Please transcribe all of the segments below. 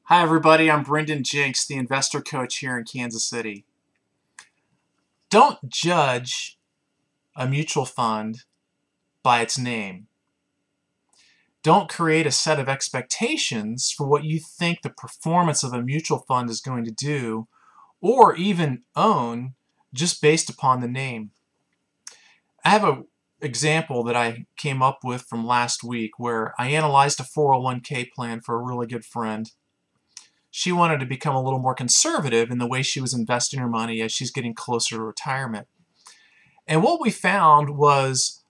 Hi everybody, I'm Brendan Jinks, the investor coach here in Kansas City. Don't judge a mutual fund by its name. Don't create a set of expectations for what you think the performance of a mutual fund is going to do, or even own, just based upon the name. I have an example that I came up with from last week where I analyzed a 401k plan for a really good friend. She wanted to become a little more conservative in the way she was investing her money as she's getting closer to retirement. And what we found was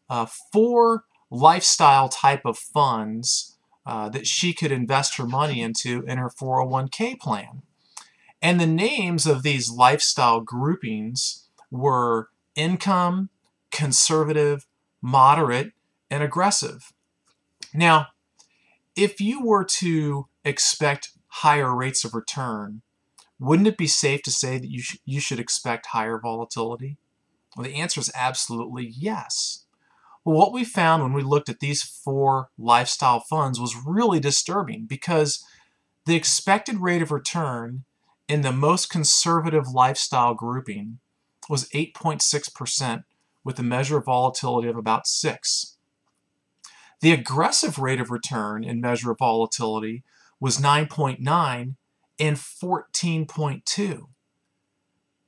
4 lifestyle type of funds that she could invest her money into in her 401k plan. And the names of these lifestyle groupings were income, conservative, moderate, and aggressive. Now, if you were to expect higher rates of return, wouldn't it be safe to say that you should expect higher volatility? Well, the answer is absolutely yes. Well, what we found when we looked at these 4 lifestyle funds was really disturbing, because the expected rate of return in the most conservative lifestyle grouping was 8.6% with a measure of volatility of about 6. The aggressive rate of return in measure of volatility was 9.9 and 14.2.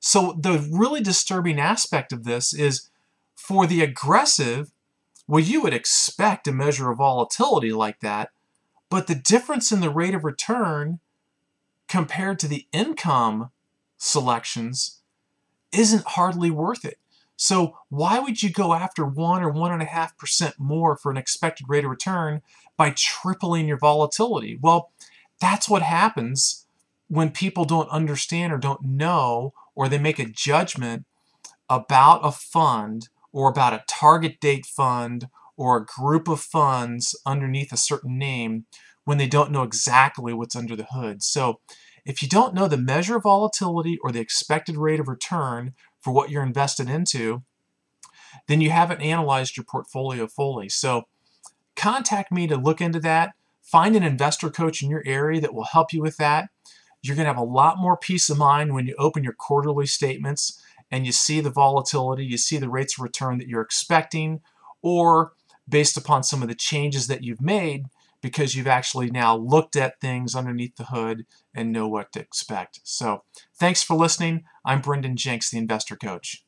So the really disturbing aspect of this is, for the aggressive, well, you would expect a measure of volatility like that, but the difference in the rate of return compared to the income selections isn't hardly worth it. So why would you go after 1 or 1.5% more for an expected rate of return by tripling your volatility? Well, that's what happens when people don't understand or don't know, or they make a judgment about a fund or about a target date fund or a group of funds underneath a certain name when they don't know exactly what's under the hood. So if you don't know the measure of volatility or the expected rate of return for what you're invested into, then you haven't analyzed your portfolio fully. So contact me to look into that. Find an investor coach in your area that will help you with that. You're going to have a lot more peace of mind when you open your quarterly statements and you see the volatility, you see the rates of return that you're expecting, or based upon some of the changes that you've made, because you've actually now looked at things underneath the hood and know what to expect. So thanks for listening. I'm Brendan Jinks, the investor coach.